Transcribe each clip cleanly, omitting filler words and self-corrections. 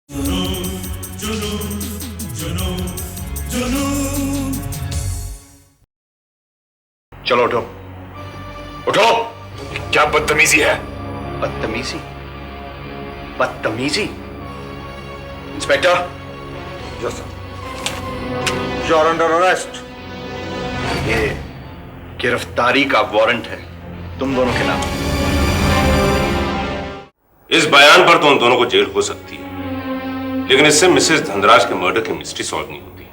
चलो उठो, उठो। क्या बदतमीजी है? बदतमीजी? बदतमीजी? Inspector, yes sir. You are under arrest. ये गिरफ्तारी का वारंट है तुम दोनों के नाम। इस बयान पर तो उन दोनों को जेल हो सकती है, लेकिन इससे मिसेस धनराज के मर्डर की मिस्ट्री सॉल्व नहीं होती।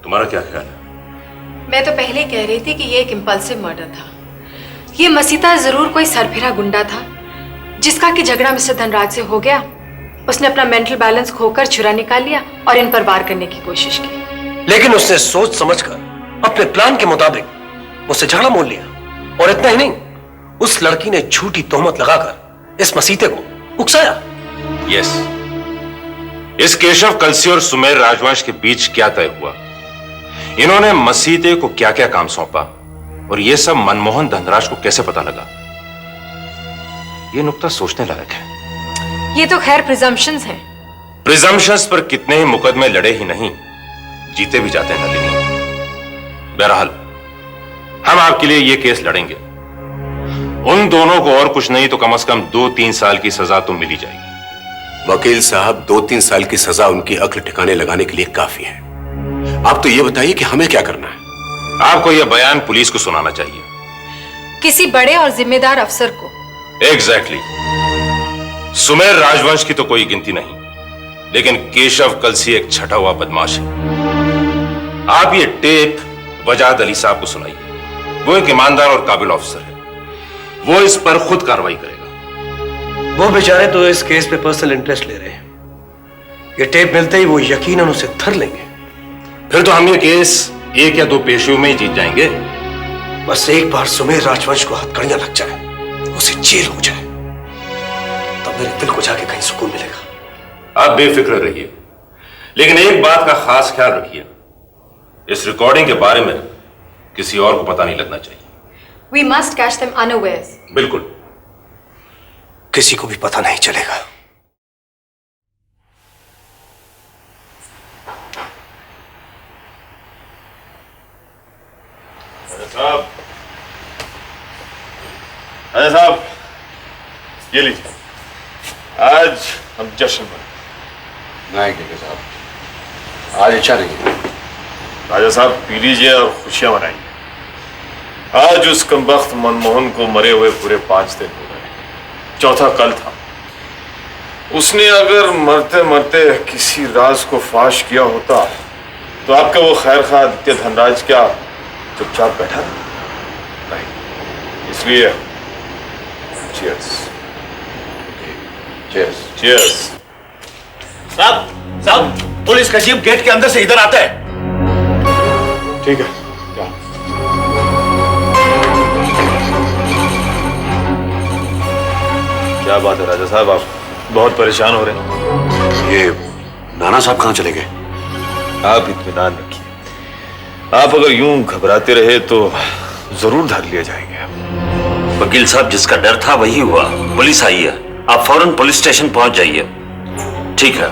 तुम्हारा क्या ख्याल है? मैं तो पहले ही कह रही थी कि ये एक इंपल्सिव मर्डर था। ये मसीता जरूर कोई सरफिरा गुंडा था जिसका कि झगड़ा मिस्टर धनराज से हो गया। उसने अपना मेंटल बैलेंस खोकर छुरा निकाल लिया और इन पर वार करने की कोशिश की। लेकिन उसने सोच समझकर अपने प्लान के मुताबिक उससे झगड़ा मोल लिया, और इतना ही नहीं, उस लड़की ने झूठी तोहमत लगाकर इस मसीते को उकसाया। यस, इस केशव कलसी और सुमेर राजवंश के बीच क्या तय हुआ, इन्होंने मसीते को क्या क्या काम सौंपा, और यह सब मनमोहन धनराज को कैसे पता लगा, यह नुक्ता सोचने लायक है। ये तो खैर प्रिजम्पशंस हैं। प्रिजम्पशंस पर कितने ही मुकदमे लड़े ही नहीं, जीते भी जाते हैं नलिनी। बहरहाल हम आपके लिए यह केस लड़ेंगे। उन दोनों को और कुछ नहीं तो कम से कम 2-3 साल की सजा तो मिल ही जाएगी। वकील साहब, 2-3 साल की सजा उनकी अक्ल ठिकाने लगाने के लिए काफी है। आप तो ये बताइए कि हमें क्या करना है? आपको यह बयान पुलिस को सुनाना चाहिए, किसी बड़े और जिम्मेदार अफसर को। एग्जैक्टली। सुमेर राजवंश की तो कोई गिनती नहीं, लेकिन केशव कलसी एक छठा हुआ बदमाश है। आप ये टेप वजाद अली साहब को सुनाइए। वो एक ईमानदार और काबिल ऑफिसर है, वो इस पर खुद कार्रवाई करेगा। वो बेचारे तो इस केस पे पर्सनल इंटरेस्ट ले रहे हैं। ये टेप मिलते ही वो यकीनन उसे धर लेंगे। फिर तो हम ये केस 1 या 2 पेशियों में ही जीत जाएंगे। बस एक बार सुमेर राजवंश को हथकड़ियां लग जाए, उसे जेल हो जाए, तब मेरे दिल को जाके कहीं सुकून मिलेगा। आप बेफिक्र रहिए, लेकिन एक बात का खास ख्याल रखिए, इस रिकॉर्डिंग के बारे में किसी और को पता नहीं लगना चाहिए। We must catch them unawares. बिल्कुल। किसी को भी पता नहीं चलेगा। अजय साहब, ये लीजिए, आज हम जश्न मनाएंगे। नहीं के साहब, आज इच्छा नहीं है। राजा साहब, पी लीजिए और खुशियां मनाएंगे। आज उस कमबख्त मनमोहन को मरे हुए पूरे 5 दिन हो गए, चौथा कल था। उसने अगर मरते मरते किसी राज को फाश किया होता तो आपका वो खैर खा आदित्य धनराज क्या चुपचाप बैठा था? नहीं, इसलिए चीयर्स। चीयर्स। चीयर्स। साहब, पुलिस का जीप गेट के अंदर से इधर आता है। ठीक है, क्या बात है राजा साहब, आप बहुत परेशान हो रहे हैं। ये नाना साहब कहाँ चले गए? आप इत्मीनान रखिए, आप अगर यूं घबराते रहे तो जरूर धर लिए जाएंगे। वकील साहब, जिसका डर था वही हुआ। पुलिस आई है, आप फौरन पुलिस स्टेशन पहुंच जाइए। ठीक है।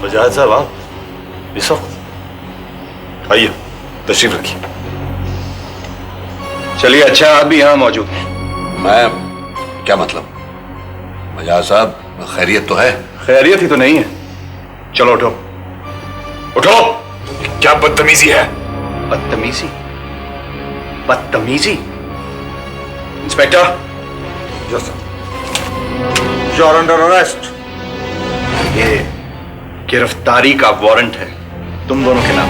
बजाज साहब, आप इस वक्त आइए, तशरीफ रखिए। चलिए, अच्छा आप भी यहां मौजूद हैं। मैं क्या मतलब? बजाज साहब, खैरियत तो है? खैरियत ही तो नहीं है। चलो उठो, उठो। क्या बदतमीजी है? बदतमीजी? बदतमीजी? Inspector, yes sir. You are under arrest. ये गिरफ्तारी का वारंट है तुम दोनों के नाम।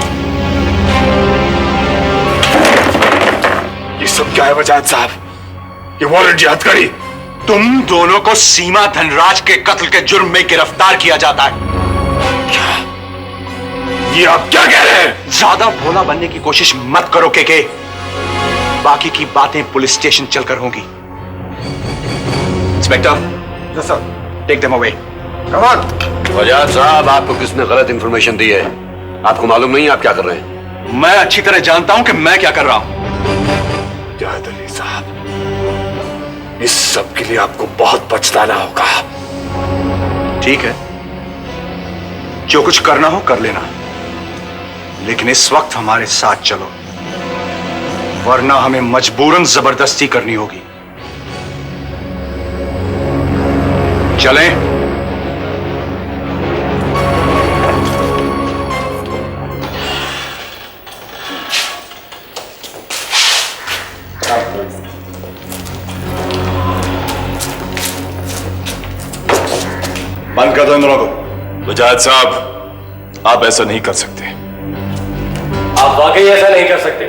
ये सब क्या है बजाज साहब? ये वारंट याद करी। तुम दोनों को सीमा धनराज के कत्ल के जुर्म में गिरफ्तार किया जाता है। क्या? ये आप क्या कह रहे हैं? ज्यादा भोला बनने की कोशिश मत करो के। बाकी की बातें पुलिस स्टेशन चलकर होंगी। Inspector, yes sir. Take them away. Come on. Bajaj sahab, आपको किसने गलत इंफॉर्मेशन दी है? आपको मालूम नहीं आप क्या कर रहे हैं? मैं अच्छी तरह जानता हूं कि मैं क्या कर रहा हूं। वजाहत अली साहब, इस सब के लिए आपको बहुत पछताना होगा। ठीक है, जो कुछ करना हो कर लेना, लेकिन इस वक्त हमारे साथ चलो, वरना हमें मजबूरन जबरदस्ती करनी होगी। चलें? बंद कर दो इन दोनों को। वजाहत साहब, आप ऐसा नहीं कर सकते। आप वाकई ऐसा नहीं कर सकते।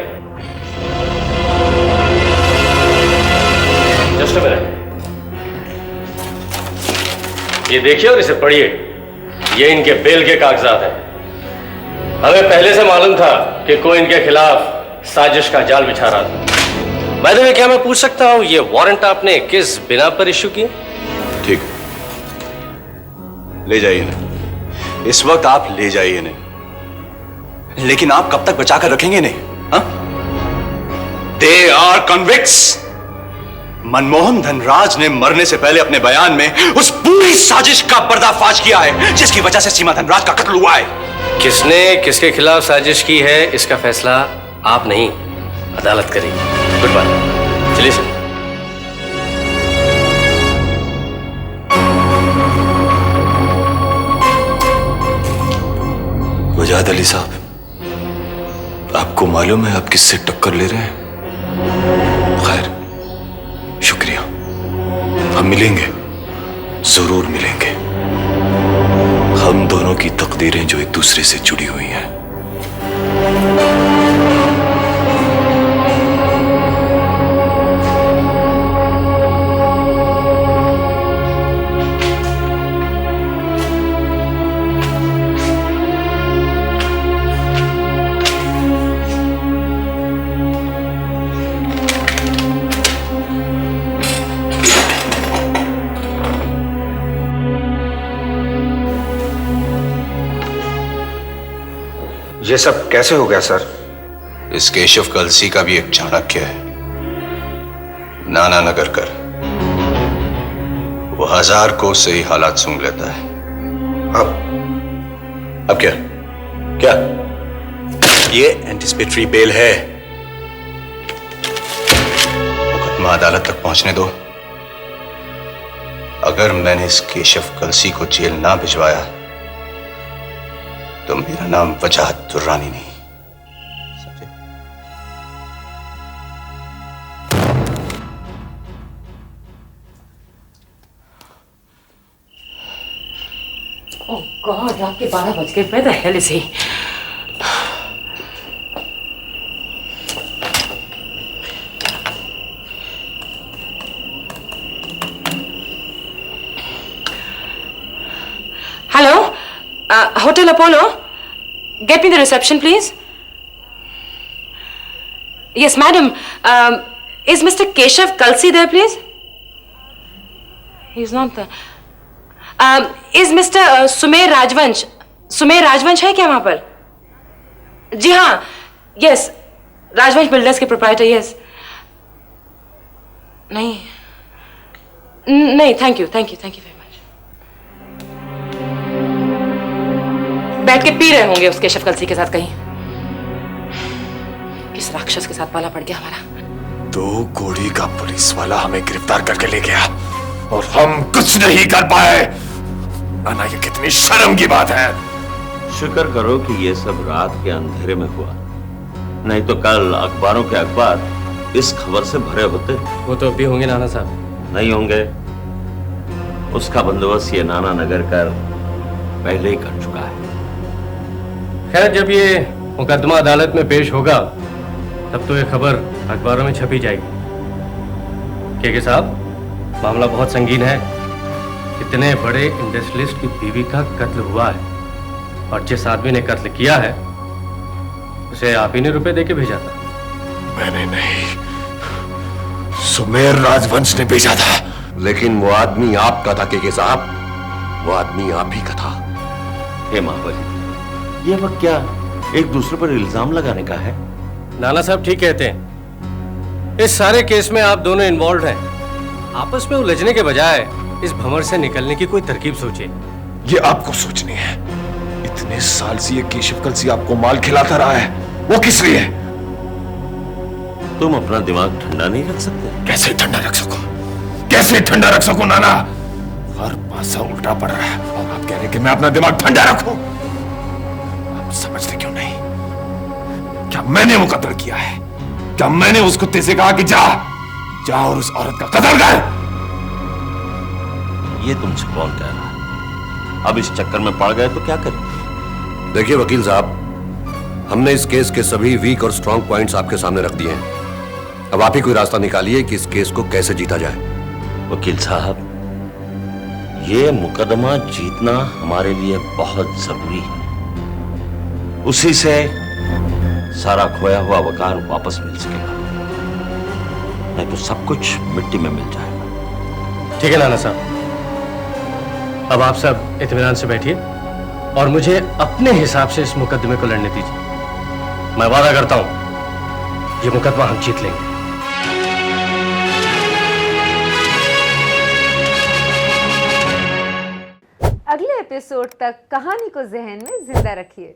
जस्ट अ मिनट, ये देखिए और इसे पढ़िए। ये इनके बेल के कागजात हैं। हमें पहले से मालूम था कि कोई इनके खिलाफ साजिश का जाल बिछा रहा था। मैडम, क्या मैं पूछ सकता हूं ये वारंट आपने किस बिना पर इश्यू किए? ठीक है, ले जाइए इन्हें। इस वक्त आप ले जाइए इन्हें, लेकिन आप कब तक बचा कर रखेंगे इन्हें? They are convicts. Manmohan Dhanraj ने मरने से पहले अपने बयान में उस पूरी साजिश का पर्दाफाश किया है जिसकी वजह से सीमा धनराज का कत्ल हुआ है। किसने किसके खिलाफ साजिश की है, इसका फैसला आप नहीं, अदालत करेगी। गुड बाय, चलिए सर। वजाहत अली साहब, आपको मालूम है आप किससे टक्कर ले रहे हैं? खैर, शुक्रिया। हम मिलेंगे, जरूर मिलेंगे। हम दोनों की तकदीरें जो एक दूसरे से जुड़ी हुई हैं। ये सब कैसे हो गया सर? इस केशव कलसी का भी एक चाणक्य है, नाना नगर कर। वो 1000 कोस से ही हालात सूंघ लेता है। अब क्या क्या ये एंटिसिपेटरी बेल है। मुकदमा अदालत तक पहुंचने दो। अगर मैंने इस केशव कलसी को जेल ना भिजवाया तो मेरा नाम वजाहत दुर्रानी नहीं। समझे? ओह गॉड, रात के 12 बज गए। Where the hell is he? Hello, Hotel Apollo. Get me the reception, please. Yes, madam. Is Mr. Keshav Kalsi there, please? He's not there. Is Mr. Sumer Rajvansh? Sumer Rajvansh है क्या वहाँ पर? जी हाँ, yes. राजवंश builders के proprietor, yes. नहीं, नहीं, thank you very much. बैठ के पी रहे होंगे उस केशव कलसी के साथ कहीं। किस राक्षस के साथ पाला पड़ गया हमारा। 2 कोड़ी का पुलिस वाला हमें गिरफ्तार करके ले गया और हम कुछ नहीं कर पाए। नाना, ये कितनी शर्म की बात है। शुक्र करो कि ये सब रात के अंधेरे में हुआ, नहीं तो कल अखबारों के अखबार इस खबर से भरे होते। वो तो अभी होंगे नाना साहब। नहीं होंगे, उसका बंदोबस्त ये नाना नगर कर पहले ही कर चुका है। खैर, जब ये मुकदमा अदालत में पेश होगा तब तो ये खबर अखबारों में छपी जाएगी। के साहब, मामला बहुत संगीन है। इतने बड़े इंडस्ट्रियलिस्ट की बीवी का कत्ल हुआ है और जिस आदमी ने कत्ल किया है उसे आप ही ने रुपए देके भेजा था। मैंने नहीं, सुमेर राजवंश ने भेजा था। लेकिन वो आदमी आपका था के साहब, वो आदमी आप ही का था। हे महाबली, ये वक्त क्या एक दूसरे पर इल्जाम लगाने का है? नाना साहब ठीक कहते हैं। इस सारे केस में आप दोनों इन्वॉल्व हैं। आपस में उलझने के बजाय इस भंवर से निकलने की कोई तरकीब सोचिए। ये आपको सोचनी है। इतने साल से ये केशव कलसी आपको माल खिलाता रहा है, वो किस लिए? तुम अपना दिमाग ठंडा नहीं रख सकते? कैसे ठंडा रख सकूं? कैसे ठंडा रख सकूं नाना? हर पासा उल्टा पड़ रहा है और आप कह रहे हैं कि मैं अपना दिमाग ठंडा रखूं? आप समझते क्यों नहीं? क्या मैंने मुकद्दर किया है? क्या मैंने उस कुत्ते से कहा कि जा जा और उस औरत का कत्ल कर? ये तुमसे कौन कह रहा है? अब इस चक्कर में पड़ गए तो क्या करें? देखिए वकील साहब, हमने इस केस के सभी वीक और स्ट्रांग पॉइंट्स आपके सामने रख दिए हैं। अब आप ही कोई रास्ता निकालिए कि इस केस को कैसे जीता जाए। वकील साहब, ये मुकदमा जीतना हमारे लिए बहुत जरूरी है। उसी से सारा खोया हुआ वकार वापस मिल सकेगा, नहीं तो सब कुछ मिट्टी में मिल जाएगा। ठीक है नाना साहब, अब आप सब इत्मीनान से बैठिए और मुझे अपने हिसाब से इस मुकदमे को लड़ने दीजिए। मैं वादा करता हूं ये मुकदमा हम जीत लेंगे। अगले एपिसोड तक कहानी को जहन में जिंदा रखिए।